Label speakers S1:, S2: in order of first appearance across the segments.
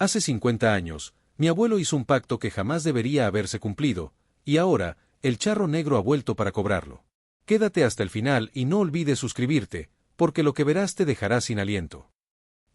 S1: Hace 50 años, mi abuelo hizo un pacto que jamás debería haberse cumplido, y ahora, el charro negro ha vuelto para cobrarlo. Quédate hasta el final y no olvides suscribirte, porque lo que verás te dejará sin aliento.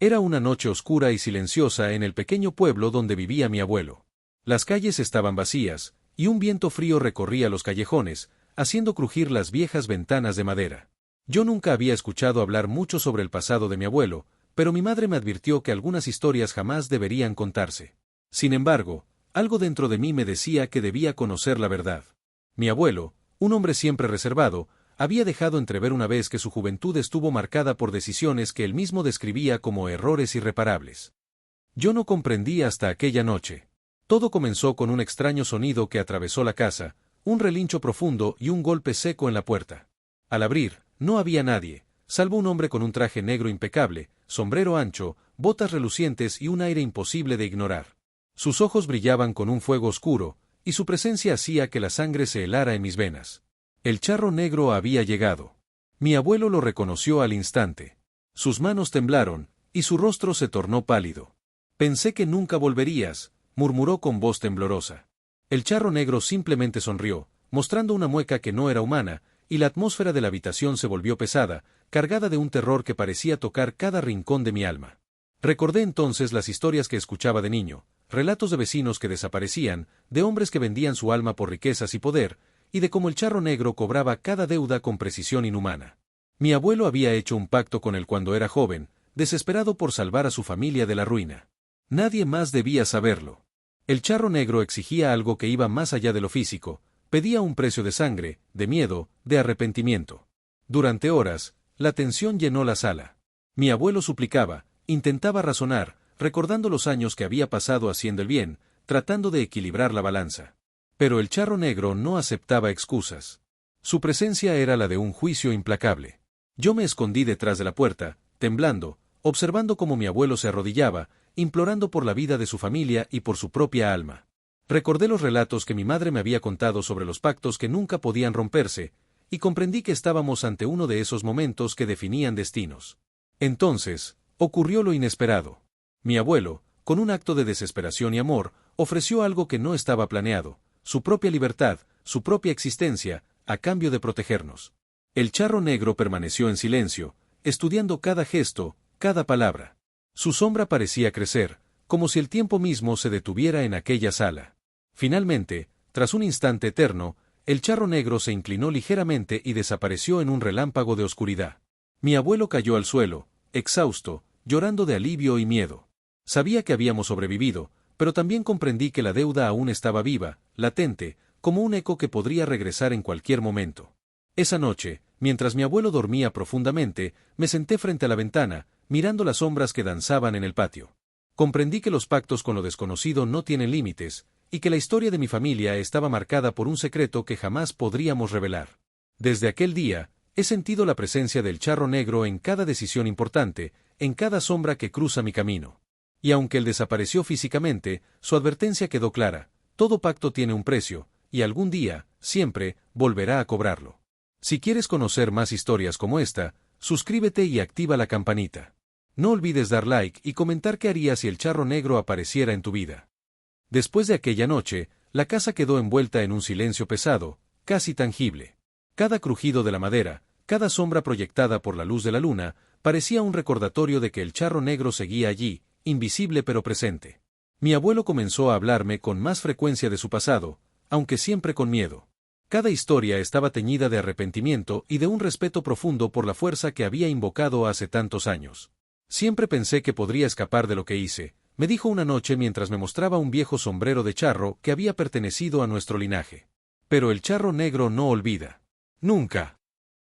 S1: Era una noche oscura y silenciosa en el pequeño pueblo donde vivía mi abuelo. Las calles estaban vacías, y un viento frío recorría los callejones, haciendo crujir las viejas ventanas de madera. Yo nunca había escuchado hablar mucho sobre el pasado de mi abuelo, pero mi madre me advirtió que algunas historias jamás deberían contarse. Sin embargo, algo dentro de mí me decía que debía conocer la verdad. Mi abuelo, un hombre siempre reservado, había dejado entrever una vez que su juventud estuvo marcada por decisiones que él mismo describía como errores irreparables. Yo no comprendí hasta aquella noche. Todo comenzó con un extraño sonido que atravesó la casa, un relincho profundo y un golpe seco en la puerta. Al abrir, no había nadie, salvo un hombre con un traje negro impecable, sombrero ancho, botas relucientes y un aire imposible de ignorar. Sus ojos brillaban con un fuego oscuro, y su presencia hacía que la sangre se helara en mis venas. El charro negro había llegado. Mi abuelo lo reconoció al instante. Sus manos temblaron, y su rostro se tornó pálido. «Pensé que nunca volverías», murmuró con voz temblorosa. El charro negro simplemente sonrió, mostrando una mueca que no era humana, y la atmósfera de la habitación se volvió pesada, cargada de un terror que parecía tocar cada rincón de mi alma. Recordé entonces las historias que escuchaba de niño, relatos de vecinos que desaparecían, de hombres que vendían su alma por riquezas y poder, y de cómo el charro negro cobraba cada deuda con precisión inhumana. Mi abuelo había hecho un pacto con él cuando era joven, desesperado por salvar a su familia de la ruina. Nadie más debía saberlo. El charro negro exigía algo que iba más allá de lo físico, pedía un precio de sangre, de miedo, de arrepentimiento. Durante horas, la tensión llenó la sala. Mi abuelo suplicaba, intentaba razonar, recordando los años que había pasado haciendo el bien, tratando de equilibrar la balanza. Pero el charro negro no aceptaba excusas. Su presencia era la de un juicio implacable. Yo me escondí detrás de la puerta, temblando, observando cómo mi abuelo se arrodillaba, implorando por la vida de su familia y por su propia alma. Recordé los relatos que mi madre me había contado sobre los pactos que nunca podían romperse, y comprendí que estábamos ante uno de esos momentos que definían destinos. Entonces, ocurrió lo inesperado. Mi abuelo, con un acto de desesperación y amor, ofreció algo que no estaba planeado, su propia libertad, su propia existencia, a cambio de protegernos. El charro negro permaneció en silencio, estudiando cada gesto, cada palabra. Su sombra parecía crecer, como si el tiempo mismo se detuviera en aquella sala. Finalmente, tras un instante eterno, el charro negro se inclinó ligeramente y desapareció en un relámpago de oscuridad. Mi abuelo cayó al suelo, exhausto, llorando de alivio y miedo. Sabía que habíamos sobrevivido, pero también comprendí que la deuda aún estaba viva, latente, como un eco que podría regresar en cualquier momento. Esa noche, mientras mi abuelo dormía profundamente, me senté frente a la ventana, mirando las sombras que danzaban en el patio. Comprendí que los pactos con lo desconocido no tienen límites, y que la historia de mi familia estaba marcada por un secreto que jamás podríamos revelar. Desde aquel día, he sentido la presencia del charro negro en cada decisión importante, en cada sombra que cruza mi camino. Y aunque él desapareció físicamente, su advertencia quedó clara: todo pacto tiene un precio, y algún día, siempre, volverá a cobrarlo. Si quieres conocer más historias como esta, suscríbete y activa la campanita. No olvides dar like y comentar qué harías si el charro negro apareciera en tu vida. Después de aquella noche, la casa quedó envuelta en un silencio pesado, casi tangible. Cada crujido de la madera, cada sombra proyectada por la luz de la luna, parecía un recordatorio de que el charro negro seguía allí, invisible pero presente. Mi abuelo comenzó a hablarme con más frecuencia de su pasado, aunque siempre con miedo. Cada historia estaba teñida de arrepentimiento y de un respeto profundo por la fuerza que había invocado hace tantos años. Siempre pensé que podría escapar de lo que hice, me dijo una noche mientras me mostraba un viejo sombrero de charro que había pertenecido a nuestro linaje. Pero el charro negro no olvida. Nunca.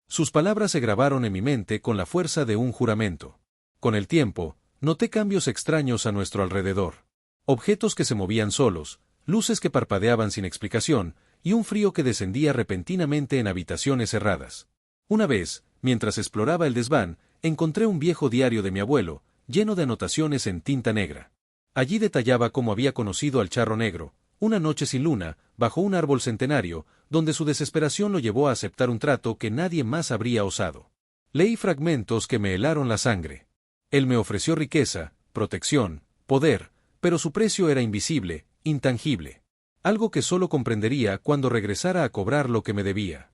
S1: Sus palabras se grabaron en mi mente con la fuerza de un juramento. Con el tiempo, noté cambios extraños a nuestro alrededor. Objetos que se movían solos, luces que parpadeaban sin explicación, y un frío que descendía repentinamente en habitaciones cerradas. Una vez, mientras exploraba el desván, encontré un viejo diario de mi abuelo, lleno de anotaciones en tinta negra. Allí detallaba cómo había conocido al charro negro, una noche sin luna, bajo un árbol centenario, donde su desesperación lo llevó a aceptar un trato que nadie más habría osado. Leí fragmentos que me helaron la sangre. Él me ofreció riqueza, protección, poder, pero su precio era invisible, intangible. Algo que solo comprendería cuando regresara a cobrar lo que me debía.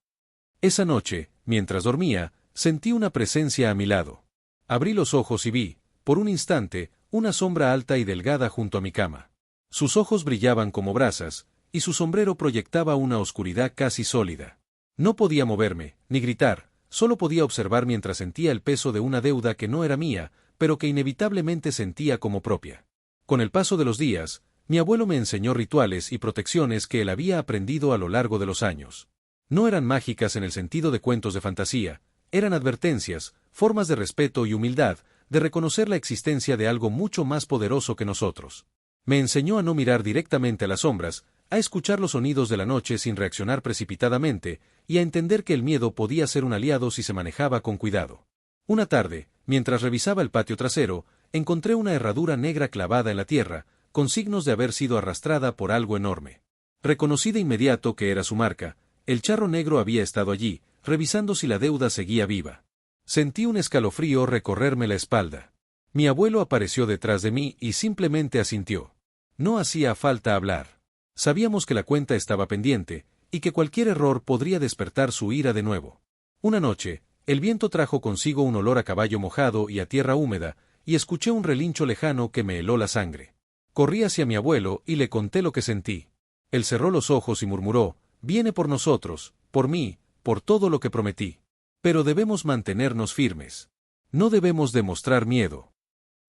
S1: Esa noche, mientras dormía, sentí una presencia a mi lado. Abrí los ojos y vi, por un instante, una sombra alta y delgada junto a mi cama. Sus ojos brillaban como brasas, y su sombrero proyectaba una oscuridad casi sólida. No podía moverme, ni gritar, solo podía observar mientras sentía el peso de una deuda que no era mía, pero que inevitablemente sentía como propia. Con el paso de los días, mi abuelo me enseñó rituales y protecciones que él había aprendido a lo largo de los años. No eran mágicas en el sentido de cuentos de fantasía, eran advertencias, formas de respeto y humildad, de reconocer la existencia de algo mucho más poderoso que nosotros. Me enseñó a no mirar directamente a las sombras, a escuchar los sonidos de la noche sin reaccionar precipitadamente, y a entender que el miedo podía ser un aliado si se manejaba con cuidado. Una tarde, mientras revisaba el patio trasero, encontré una herradura negra clavada en la tierra, con signos de haber sido arrastrada por algo enorme. Reconocí de inmediato que era su marca. El charro negro había estado allí, revisando si la deuda seguía viva. Sentí un escalofrío recorrerme la espalda. Mi abuelo apareció detrás de mí y simplemente asintió. No hacía falta hablar. Sabíamos que la cuenta estaba pendiente, y que cualquier error podría despertar su ira de nuevo. Una noche, el viento trajo consigo un olor a caballo mojado y a tierra húmeda, y escuché un relincho lejano que me heló la sangre. Corrí hacia mi abuelo y le conté lo que sentí. Él cerró los ojos y murmuró: «Viene por nosotros, por mí, por todo lo que prometí. Pero debemos mantenernos firmes. No debemos demostrar miedo».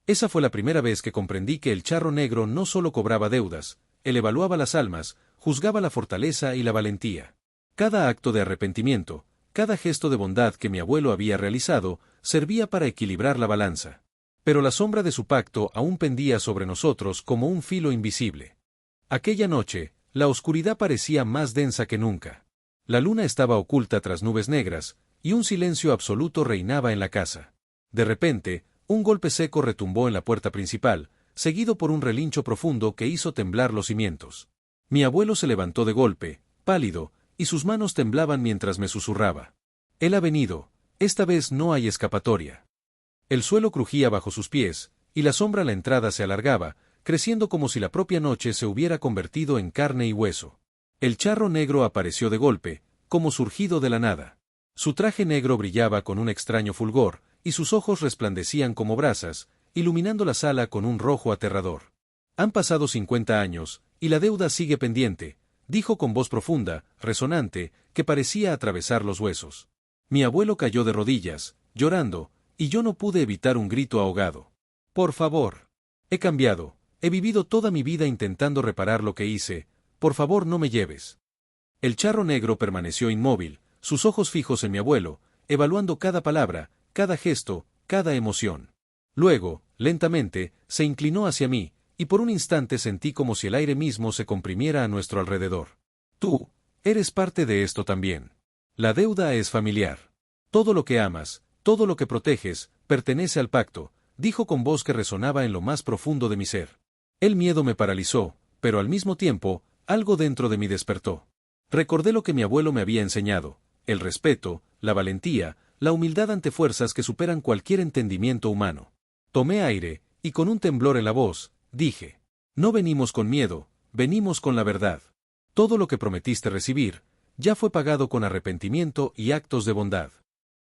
S1: Esa fue la primera vez que comprendí que el charro negro no solo cobraba deudas, él evaluaba las almas, juzgaba la fortaleza y la valentía. Cada acto de arrepentimiento, cada gesto de bondad que mi abuelo había realizado, servía para equilibrar la balanza. Pero la sombra de su pacto aún pendía sobre nosotros como un filo invisible. Aquella noche, la oscuridad parecía más densa que nunca. La luna estaba oculta tras nubes negras, y un silencio absoluto reinaba en la casa. De repente, un golpe seco retumbó en la puerta principal, seguido por un relincho profundo que hizo temblar los cimientos. Mi abuelo se levantó de golpe, pálido, y sus manos temblaban mientras me susurraba: «Él ha venido, esta vez no hay escapatoria». El suelo crujía bajo sus pies, y la sombra a la entrada se alargaba, creciendo como si la propia noche se hubiera convertido en carne y hueso. El charro negro apareció de golpe, como surgido de la nada. Su traje negro brillaba con un extraño fulgor, y sus ojos resplandecían como brasas, iluminando la sala con un rojo aterrador. «Han pasado 50 años, y la deuda sigue pendiente», dijo con voz profunda, resonante, que parecía atravesar los huesos. Mi abuelo cayó de rodillas, llorando, y yo no pude evitar un grito ahogado. «Por favor. He cambiado, he vivido toda mi vida intentando reparar lo que hice, por favor no me lleves». El charro negro permaneció inmóvil, sus ojos fijos en mi abuelo, evaluando cada palabra, cada gesto, cada emoción. Luego, lentamente, se inclinó hacia mí, y por un instante sentí como si el aire mismo se comprimiera a nuestro alrededor. «Tú, eres parte de esto también. La deuda es familiar. Todo lo que amas, todo lo que proteges, pertenece al pacto», dijo con voz que resonaba en lo más profundo de mi ser. El miedo me paralizó, pero al mismo tiempo, algo dentro de mí despertó. Recordé lo que mi abuelo me había enseñado: el respeto, la valentía, la humildad ante fuerzas que superan cualquier entendimiento humano. Tomé aire, y con un temblor en la voz, dije: «No venimos con miedo, venimos con la verdad. Todo lo que prometiste recibir, ya fue pagado con arrepentimiento y actos de bondad».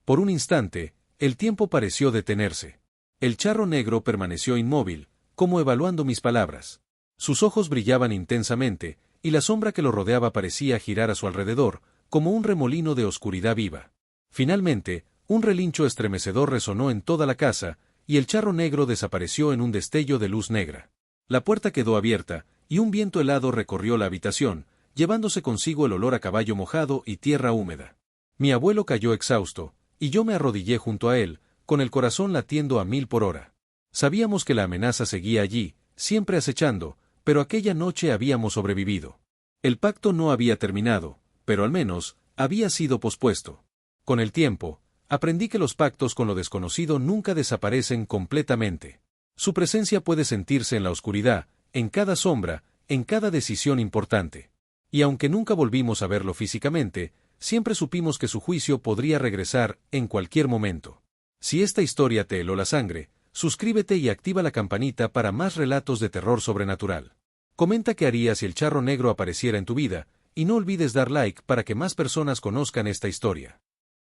S1: Por un instante, el tiempo pareció detenerse. El charro negro permaneció inmóvil, como evaluando mis palabras. Sus ojos brillaban intensamente, y la sombra que lo rodeaba parecía girar a su alrededor, como un remolino de oscuridad viva. Finalmente, un relincho estremecedor resonó en toda la casa, y el charro negro desapareció en un destello de luz negra. La puerta quedó abierta, y un viento helado recorrió la habitación, llevándose consigo el olor a caballo mojado y tierra húmeda. Mi abuelo cayó exhausto, y yo me arrodillé junto a él, con el corazón latiendo a 1000 por hora. Sabíamos que la amenaza seguía allí, siempre acechando, pero aquella noche habíamos sobrevivido. El pacto no había terminado, pero al menos, había sido pospuesto. Con el tiempo, aprendí que los pactos con lo desconocido nunca desaparecen completamente. Su presencia puede sentirse en la oscuridad, en cada sombra, en cada decisión importante. Y aunque nunca volvimos a verlo físicamente, siempre supimos que su juicio podría regresar en cualquier momento. Si esta historia te heló la sangre, suscríbete y activa la campanita para más relatos de terror sobrenatural. Comenta qué harías si el charro negro apareciera en tu vida, y no olvides dar like para que más personas conozcan esta historia.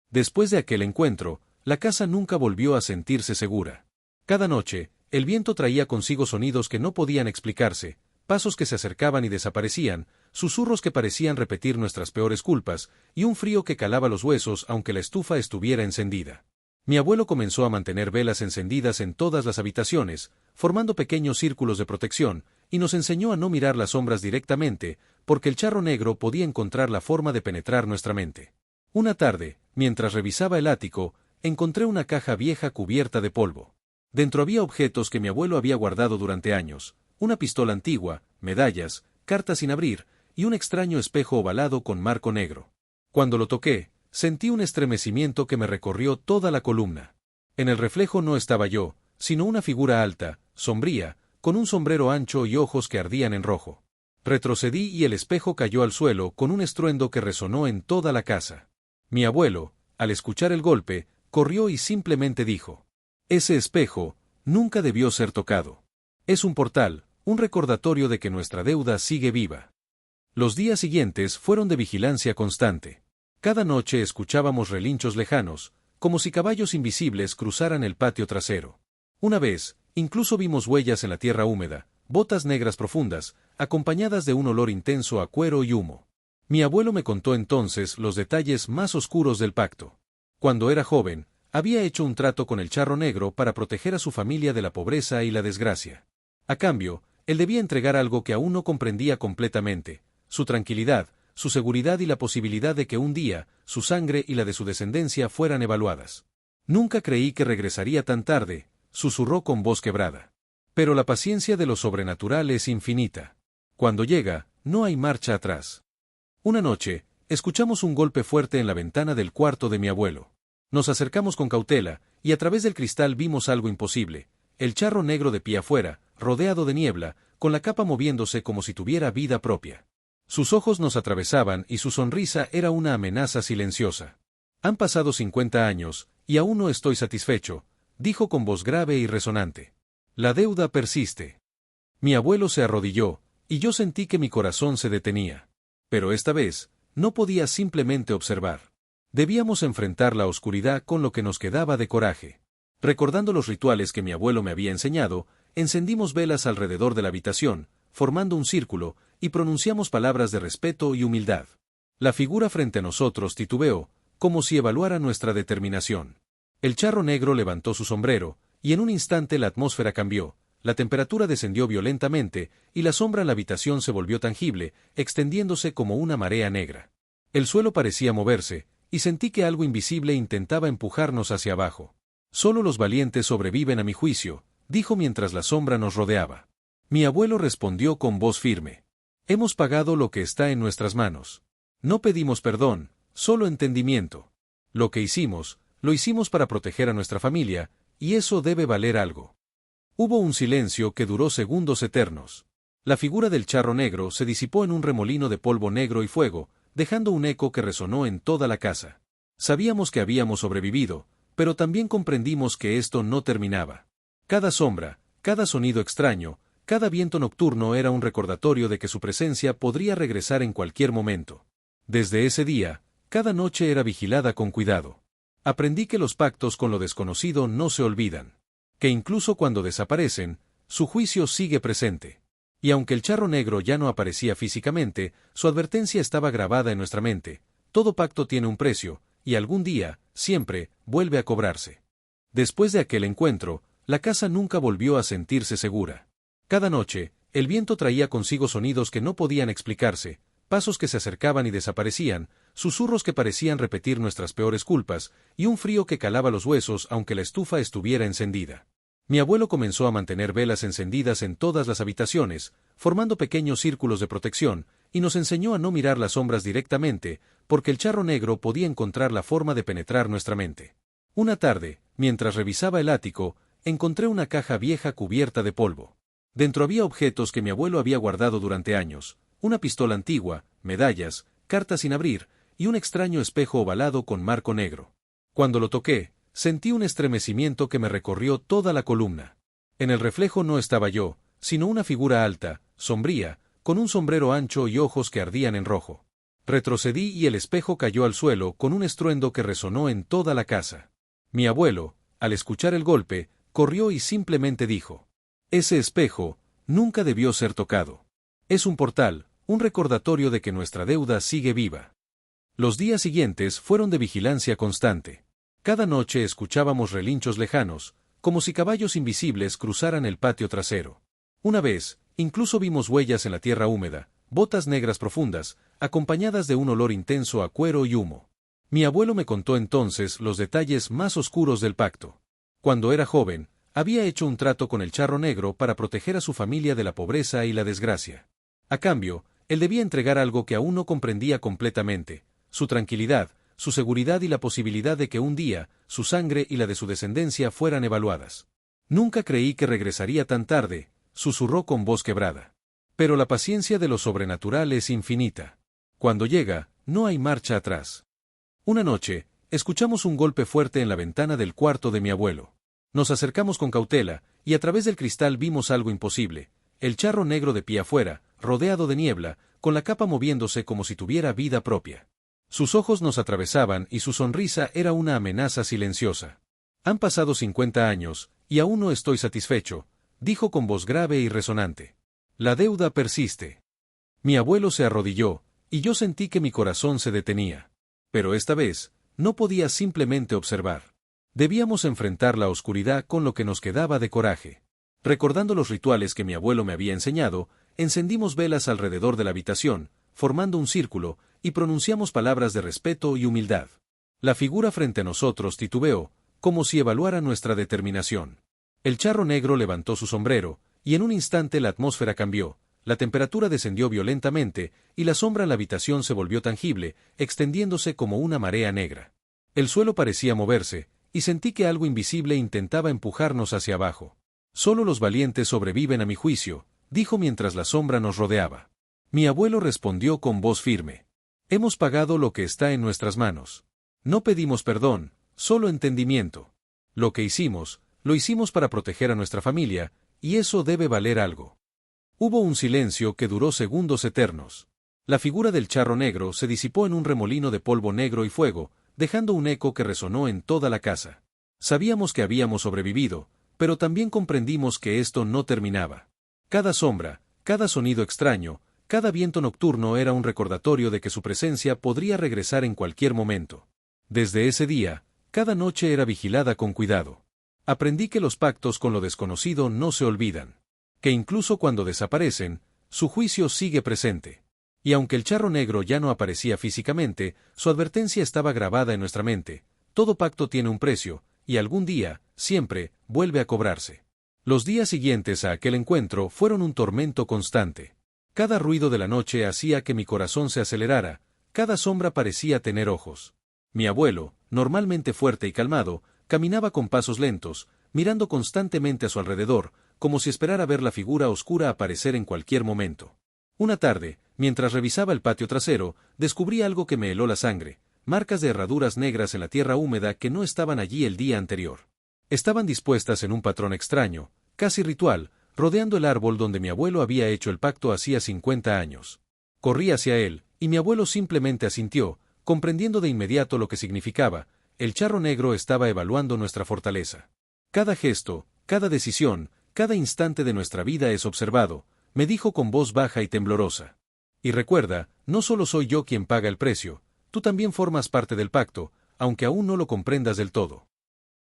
S1: Después de aquel encuentro, la casa nunca volvió a sentirse segura. Cada noche, el viento traía consigo sonidos que no podían explicarse, pasos que se acercaban y desaparecían, susurros que parecían repetir nuestras peores culpas, y un frío que calaba los huesos aunque la estufa estuviera encendida. Mi abuelo comenzó a mantener velas encendidas en todas las habitaciones, formando pequeños círculos de protección, y nos enseñó a no mirar las sombras directamente, porque el charro negro podía encontrar la forma de penetrar nuestra mente. Una tarde, mientras revisaba el ático, encontré una caja vieja cubierta de polvo. Dentro había objetos que mi abuelo había guardado durante años, una pistola antigua, medallas, cartas sin abrir, y un extraño espejo ovalado con marco negro. Cuando lo toqué, sentí un estremecimiento que me recorrió toda la columna. En el reflejo no estaba yo, sino una figura alta, sombría, con un sombrero ancho y ojos que ardían en rojo. Retrocedí y el espejo cayó al suelo con un estruendo que resonó en toda la casa. Mi abuelo, al escuchar el golpe, corrió y simplemente dijo: «Ese espejo nunca debió ser tocado. Es un portal, un recordatorio de que nuestra deuda sigue viva». Los días siguientes fueron de vigilancia constante. Cada noche escuchábamos relinchos lejanos, como si caballos invisibles cruzaran el patio trasero. Una vez, incluso vimos huellas en la tierra húmeda, botas negras profundas, acompañadas de un olor intenso a cuero y humo. Mi abuelo me contó entonces los detalles más oscuros del pacto. Cuando era joven, había hecho un trato con el charro negro para proteger a su familia de la pobreza y la desgracia. A cambio, él debía entregar algo que aún no comprendía completamente: su tranquilidad, su seguridad y la posibilidad de que un día, su sangre y la de su descendencia fueran evaluadas. «Nunca creí que regresaría tan tarde», susurró con voz quebrada. «Pero la paciencia de lo sobrenatural es infinita. Cuando llega, no hay marcha atrás». Una noche, escuchamos un golpe fuerte en la ventana del cuarto de mi abuelo. Nos acercamos con cautela, y a través del cristal vimos algo imposible: el charro negro de pie afuera, rodeado de niebla, con la capa moviéndose como si tuviera vida propia. Sus ojos nos atravesaban y su sonrisa era una amenaza silenciosa. «Han pasado 50 años, y aún no estoy satisfecho», dijo con voz grave y resonante. «La deuda persiste». Mi abuelo se arrodilló, y yo sentí que mi corazón se detenía. Pero esta vez, no podía simplemente observar. Debíamos enfrentar la oscuridad con lo que nos quedaba de coraje. Recordando los rituales que mi abuelo me había enseñado, encendimos velas alrededor de la habitación, formando un círculo, y pronunciamos palabras de respeto y humildad. La figura frente a nosotros titubeó, como si evaluara nuestra determinación. El charro negro levantó su sombrero, y en un instante la atmósfera cambió, la temperatura descendió violentamente, y la sombra en la habitación se volvió tangible, extendiéndose como una marea negra. El suelo parecía moverse, y sentí que algo invisible intentaba empujarnos hacia abajo. «Solo los valientes sobreviven a mi juicio», dijo mientras la sombra nos rodeaba. Mi abuelo respondió con voz firme: «Hemos pagado lo que está en nuestras manos. No pedimos perdón, solo entendimiento. Lo que hicimos, lo hicimos para proteger a nuestra familia, y eso debe valer algo». Hubo un silencio que duró segundos eternos. La figura del charro negro se disipó en un remolino de polvo negro y fuego, dejando un eco que resonó en toda la casa. Sabíamos que habíamos sobrevivido, pero también comprendimos que esto no terminaba. Cada sombra, cada sonido extraño, cada viento nocturno era un recordatorio de que su presencia podría regresar en cualquier momento. Desde ese día, cada noche era vigilada con cuidado. Aprendí que los pactos con lo desconocido no se olvidan. Que incluso cuando desaparecen, su juicio sigue presente. Y aunque el charro negro ya no aparecía físicamente, su advertencia estaba grabada en nuestra mente: todo pacto tiene un precio, y algún día, siempre, vuelve a cobrarse. Después de aquel encuentro, la casa nunca volvió a sentirse segura. Cada noche, el viento traía consigo sonidos que no podían explicarse, pasos que se acercaban y desaparecían, susurros que parecían repetir nuestras peores culpas, y un frío que calaba los huesos aunque la estufa estuviera encendida. Mi abuelo comenzó a mantener velas encendidas en todas las habitaciones, formando pequeños círculos de protección, y nos enseñó a no mirar las sombras directamente, porque el charro negro podía encontrar la forma de penetrar nuestra mente. Una tarde, mientras revisaba el ático, encontré una caja vieja cubierta de polvo. Dentro había objetos que mi abuelo había guardado durante años: una pistola antigua, medallas, cartas sin abrir, y un extraño espejo ovalado con marco negro. Cuando lo toqué, sentí un estremecimiento que me recorrió toda la columna. En el reflejo no estaba yo, sino una figura alta, sombría, con un sombrero ancho y ojos que ardían en rojo. Retrocedí y el espejo cayó al suelo con un estruendo que resonó en toda la casa. Mi abuelo, al escuchar el golpe, corrió y simplemente dijo: «Ese espejo nunca debió ser tocado. Es un portal, un recordatorio de que nuestra deuda sigue viva». Los días siguientes fueron de vigilancia constante. Cada noche escuchábamos relinchos lejanos, como si caballos invisibles cruzaran el patio trasero. Una vez, incluso vimos huellas en la tierra húmeda, botas negras profundas, acompañadas de un olor intenso a cuero y humo. Mi abuelo me contó entonces los detalles más oscuros del pacto. Cuando era joven, había hecho un trato con el charro negro para proteger a su familia de la pobreza y la desgracia. A cambio, él debía entregar algo que aún no comprendía completamente: su tranquilidad, su seguridad y la posibilidad de que un día, su sangre y la de su descendencia fueran evaluadas. «Nunca creí que regresaría tan tarde», susurró con voz quebrada. «Pero la paciencia de lo sobrenatural es infinita. Cuando llega, no hay marcha atrás». Una noche, escuchamos un golpe fuerte en la ventana del cuarto de mi abuelo. Nos acercamos con cautela, y a través del cristal vimos algo imposible: el charro negro de pie afuera, rodeado de niebla, con la capa moviéndose como si tuviera vida propia. Sus ojos nos atravesaban y su sonrisa era una amenaza silenciosa. «Han pasado 50 años, y aún no estoy satisfecho», dijo con voz grave y resonante. «La deuda persiste». Mi abuelo se arrodilló, y yo sentí que mi corazón se detenía. Pero esta vez, no podía simplemente observar. Debíamos enfrentar la oscuridad con lo que nos quedaba de coraje. Recordando los rituales que mi abuelo me había enseñado, encendimos velas alrededor de la habitación, formando un círculo, y pronunciamos palabras de respeto y humildad. La figura frente a nosotros titubeó, como si evaluara nuestra determinación. El charro negro levantó su sombrero, y en un instante la atmósfera cambió, la temperatura descendió violentamente, y la sombra en la habitación se volvió tangible, extendiéndose como una marea negra. El suelo parecía moverse, y sentí que algo invisible intentaba empujarnos hacia abajo. «Solo los valientes sobreviven a mi juicio», dijo mientras la sombra nos rodeaba. Mi abuelo respondió con voz firme: «Hemos pagado lo que está en nuestras manos. No pedimos perdón, solo entendimiento. Lo que hicimos, lo hicimos para proteger a nuestra familia, y eso debe valer algo». Hubo un silencio que duró segundos eternos. La figura del charro negro se disipó en un remolino de polvo negro y fuego, dejando un eco que resonó en toda la casa. Sabíamos que habíamos sobrevivido, pero también comprendimos que esto no terminaba. Cada sombra, cada sonido extraño, cada viento nocturno era un recordatorio de que su presencia podría regresar en cualquier momento. Desde ese día, cada noche era vigilada con cuidado. Aprendí que los pactos con lo desconocido no se olvidan. Que incluso cuando desaparecen, su juicio sigue presente. Y aunque el charro negro ya no aparecía físicamente, su advertencia estaba grabada en nuestra mente: todo pacto tiene un precio, y algún día, siempre, vuelve a cobrarse. Los días siguientes a aquel encuentro fueron un tormento constante. Cada ruido de la noche hacía que mi corazón se acelerara, cada sombra parecía tener ojos. Mi abuelo, normalmente fuerte y calmado, caminaba con pasos lentos, mirando constantemente a su alrededor, como si esperara ver la figura oscura aparecer en cualquier momento. Una tarde, mientras revisaba el patio trasero, descubrí algo que me heló la sangre: marcas de herraduras negras en la tierra húmeda que no estaban allí el día anterior. Estaban dispuestas en un patrón extraño, casi ritual, rodeando el árbol donde mi abuelo había hecho el pacto hacía 50 años. Corrí hacia él, y mi abuelo simplemente asintió, comprendiendo de inmediato lo que significaba: el charro negro estaba evaluando nuestra fortaleza. «Cada gesto, cada decisión, cada instante de nuestra vida es observado», me dijo con voz baja y temblorosa. «Y recuerda, no solo soy yo quien paga el precio, tú también formas parte del pacto, aunque aún no lo comprendas del todo».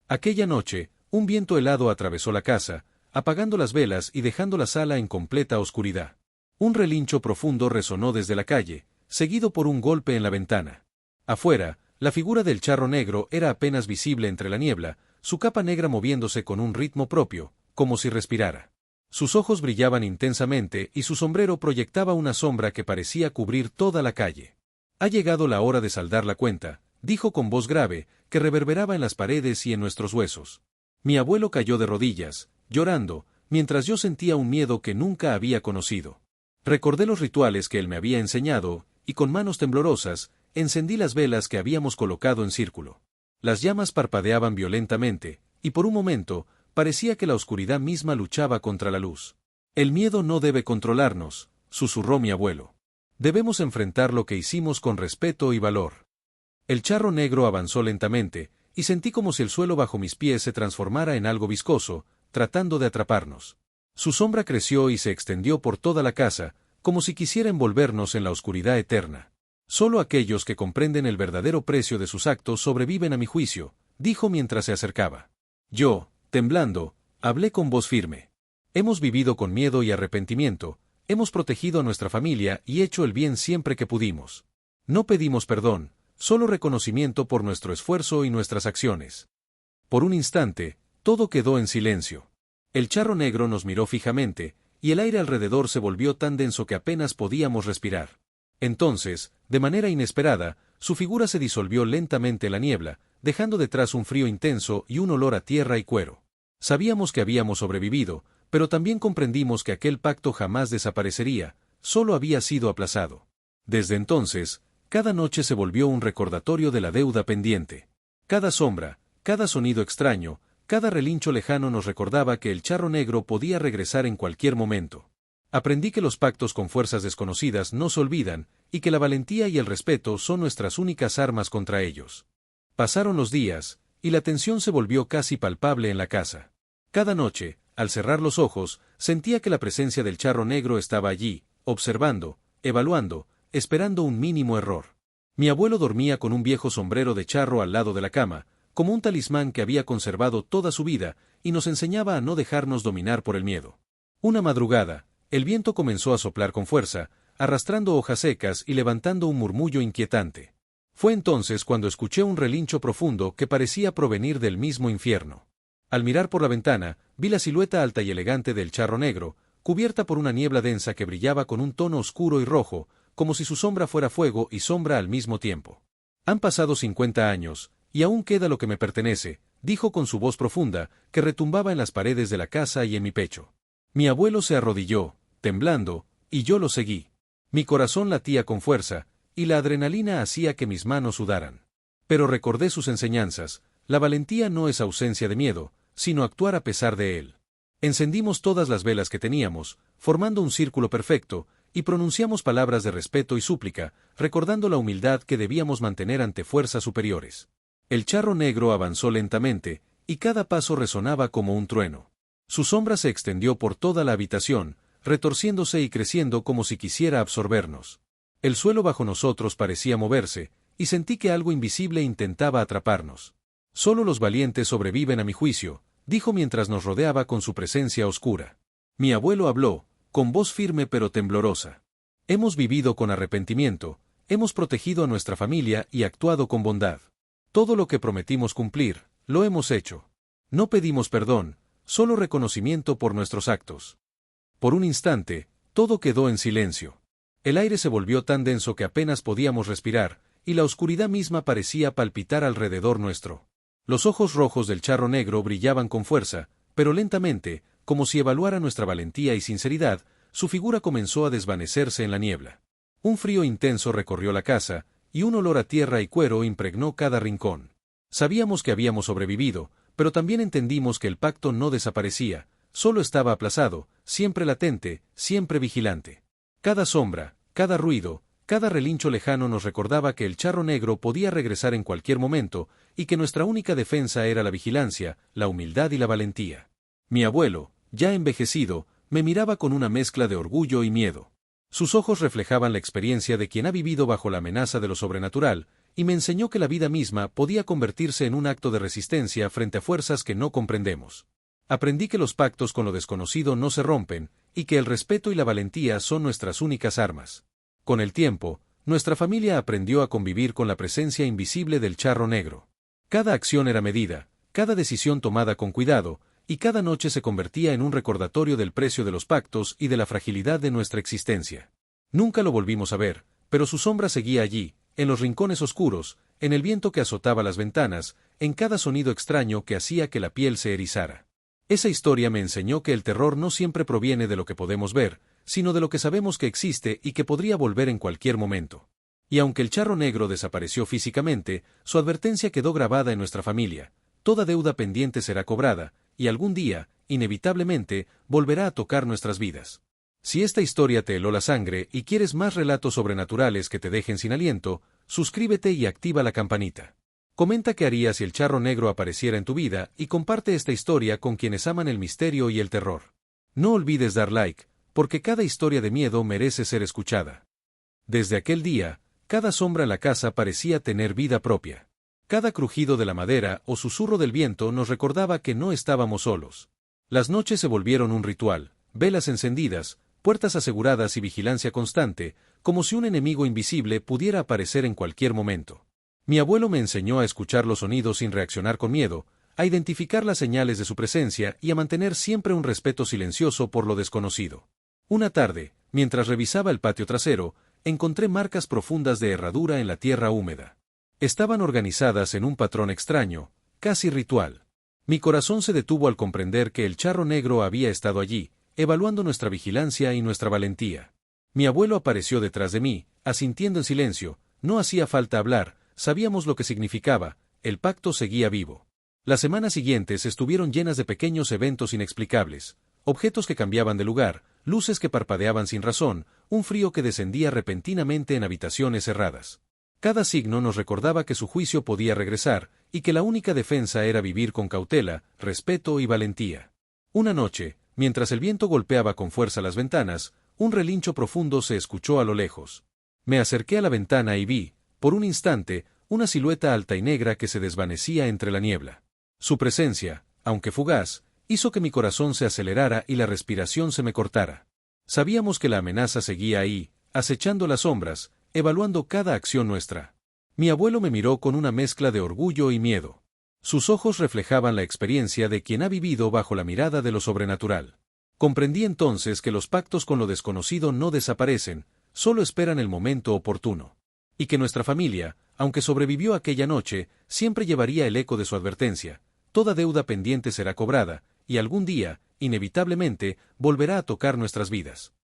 S1: Aquella noche, un viento helado atravesó la casa, apagando las velas y dejando la sala en completa oscuridad. Un relincho profundo resonó desde la calle, seguido por un golpe en la ventana. Afuera, la figura del charro negro era apenas visible entre la niebla, su capa negra moviéndose con un ritmo propio, como si respirara. Sus ojos brillaban intensamente y su sombrero proyectaba una sombra que parecía cubrir toda la calle. «Ha llegado la hora de saldar la cuenta», dijo con voz grave, que reverberaba en las paredes y en nuestros huesos. Mi abuelo cayó de rodillas, llorando, mientras yo sentía un miedo que nunca había conocido. Recordé los rituales que él me había enseñado, y con manos temblorosas, encendí las velas que habíamos colocado en círculo. Las llamas parpadeaban violentamente, y por un momento, parecía que la oscuridad misma luchaba contra la luz. El miedo no debe controlarnos, susurró mi abuelo. Debemos enfrentar lo que hicimos con respeto y valor. El charro negro avanzó lentamente, y sentí como si el suelo bajo mis pies se transformara en algo viscoso, tratando de atraparnos. Su sombra creció y se extendió por toda la casa, como si quisiera envolvernos en la oscuridad eterna. Solo aquellos que comprenden el verdadero precio de sus actos sobreviven a mi juicio, dijo mientras se acercaba. Yo, temblando, hablé con voz firme. Hemos vivido con miedo y arrepentimiento, hemos protegido a nuestra familia y hecho el bien siempre que pudimos. No pedimos perdón, solo reconocimiento por nuestro esfuerzo y nuestras acciones. Por un instante, todo quedó en silencio. El charro negro nos miró fijamente, y el aire alrededor se volvió tan denso que apenas podíamos respirar. Entonces, de manera inesperada, su figura se disolvió lentamente en la niebla, dejando detrás un frío intenso y un olor a tierra y cuero. Sabíamos que habíamos sobrevivido, pero también comprendimos que aquel pacto jamás desaparecería, solo había sido aplazado. Desde entonces, cada noche se volvió un recordatorio de la deuda pendiente. Cada sombra, cada sonido extraño, cada relincho lejano nos recordaba que el charro negro podía regresar en cualquier momento. Aprendí que los pactos con fuerzas desconocidas no se olvidan, y que la valentía y el respeto son nuestras únicas armas contra ellos. Pasaron los días, y la tensión se volvió casi palpable en la casa. Cada noche, al cerrar los ojos, sentía que la presencia del charro negro estaba allí, observando, evaluando, esperando un mínimo error. Mi abuelo dormía con un viejo sombrero de charro al lado de la cama, como un talismán que había conservado toda su vida, y nos enseñaba a no dejarnos dominar por el miedo. Una madrugada, el viento comenzó a soplar con fuerza, arrastrando hojas secas y levantando un murmullo inquietante. Fue entonces cuando escuché un relincho profundo que parecía provenir del mismo infierno. Al mirar por la ventana, vi la silueta alta y elegante del charro negro, cubierta por una niebla densa que brillaba con un tono oscuro y rojo, como si su sombra fuera fuego y sombra al mismo tiempo. Han pasado 50 años, y aún queda lo que me pertenece, dijo con su voz profunda, que retumbaba en las paredes de la casa y en mi pecho. Mi abuelo se arrodilló, temblando, y yo lo seguí. Mi corazón latía con fuerza, y la adrenalina hacía que mis manos sudaran. Pero recordé sus enseñanzas: la valentía no es ausencia de miedo, sino actuar a pesar de él. Encendimos todas las velas que teníamos, formando un círculo perfecto, y pronunciamos palabras de respeto y súplica, recordando la humildad que debíamos mantener ante fuerzas superiores. El charro negro avanzó lentamente, y cada paso resonaba como un trueno. Su sombra se extendió por toda la habitación, retorciéndose y creciendo como si quisiera absorbernos. El suelo bajo nosotros parecía moverse, y sentí que algo invisible intentaba atraparnos. Solo los valientes sobreviven a mi juicio, dijo mientras nos rodeaba con su presencia oscura. Mi abuelo habló, con voz firme pero temblorosa. Hemos vivido con arrepentimiento, hemos protegido a nuestra familia y actuado con bondad. Todo lo que prometimos cumplir, lo hemos hecho. No pedimos perdón, solo reconocimiento por nuestros actos. Por un instante, todo quedó en silencio. El aire se volvió tan denso que apenas podíamos respirar, y la oscuridad misma parecía palpitar alrededor nuestro. Los ojos rojos del charro negro brillaban con fuerza, pero lentamente, como si evaluara nuestra valentía y sinceridad, su figura comenzó a desvanecerse en la niebla. Un frío intenso recorrió la casa, y un olor a tierra y cuero impregnó cada rincón. Sabíamos que habíamos sobrevivido, pero también entendimos que el pacto no desaparecía, solo estaba aplazado, siempre latente, siempre vigilante. Cada sombra, cada ruido, cada relincho lejano nos recordaba que el charro negro podía regresar en cualquier momento, y que nuestra única defensa era la vigilancia, la humildad y la valentía. Mi abuelo, ya envejecido, me miraba con una mezcla de orgullo y miedo. Sus ojos reflejaban la experiencia de quien ha vivido bajo la amenaza de lo sobrenatural, y me enseñó que la vida misma podía convertirse en un acto de resistencia frente a fuerzas que no comprendemos. Aprendí que los pactos con lo desconocido no se rompen, y que el respeto y la valentía son nuestras únicas armas. Con el tiempo, nuestra familia aprendió a convivir con la presencia invisible del charro negro. Cada acción era medida, cada decisión tomada con cuidado, y cada noche se convertía en un recordatorio del precio de los pactos y de la fragilidad de nuestra existencia. Nunca lo volvimos a ver, pero su sombra seguía allí, en los rincones oscuros, en el viento que azotaba las ventanas, en cada sonido extraño que hacía que la piel se erizara. Esa historia me enseñó que el terror no siempre proviene de lo que podemos ver, sino de lo que sabemos que existe y que podría volver en cualquier momento. Y aunque el charro negro desapareció físicamente, su advertencia quedó grabada en nuestra familia. Toda deuda pendiente será cobrada, y algún día, inevitablemente, volverá a tocar nuestras vidas. Si esta historia te heló la sangre y quieres más relatos sobrenaturales que te dejen sin aliento, suscríbete y activa la campanita. Comenta qué harías si el charro negro apareciera en tu vida y comparte esta historia con quienes aman el misterio y el terror. No olvides dar like, porque cada historia de miedo merece ser escuchada. Desde aquel día, cada sombra en la casa parecía tener vida propia. Cada crujido de la madera o susurro del viento nos recordaba que no estábamos solos. Las noches se volvieron un ritual, velas encendidas, puertas aseguradas y vigilancia constante, como si un enemigo invisible pudiera aparecer en cualquier momento. Mi abuelo me enseñó a escuchar los sonidos sin reaccionar con miedo, a identificar las señales de su presencia y a mantener siempre un respeto silencioso por lo desconocido. Una tarde, mientras revisaba el patio trasero, encontré marcas profundas de herradura en la tierra húmeda. Estaban organizadas en un patrón extraño, casi ritual. Mi corazón se detuvo al comprender que el charro negro había estado allí, evaluando nuestra vigilancia y nuestra valentía. Mi abuelo apareció detrás de mí, asintiendo en silencio, no hacía falta hablar, sabíamos lo que significaba, el pacto seguía vivo. Las semanas siguientes estuvieron llenas de pequeños eventos inexplicables, objetos que cambiaban de lugar, luces que parpadeaban sin razón, un frío que descendía repentinamente en habitaciones cerradas. Cada signo nos recordaba que su juicio podía regresar, y que la única defensa era vivir con cautela, respeto y valentía. Una noche, mientras el viento golpeaba con fuerza las ventanas, un relincho profundo se escuchó a lo lejos. Me acerqué a la ventana y vi, por un instante, una silueta alta y negra que se desvanecía entre la niebla. Su presencia, aunque fugaz, hizo que mi corazón se acelerara y la respiración se me cortara. Sabíamos que la amenaza seguía ahí, acechando las sombras, evaluando cada acción nuestra. Mi abuelo me miró con una mezcla de orgullo y miedo. Sus ojos reflejaban la experiencia de quien ha vivido bajo la mirada de lo sobrenatural. Comprendí entonces que los pactos con lo desconocido no desaparecen, solo esperan el momento oportuno. Y que nuestra familia, aunque sobrevivió aquella noche, siempre llevaría el eco de su advertencia. Toda deuda pendiente será cobrada, y algún día, inevitablemente, volverá a tocar nuestras vidas.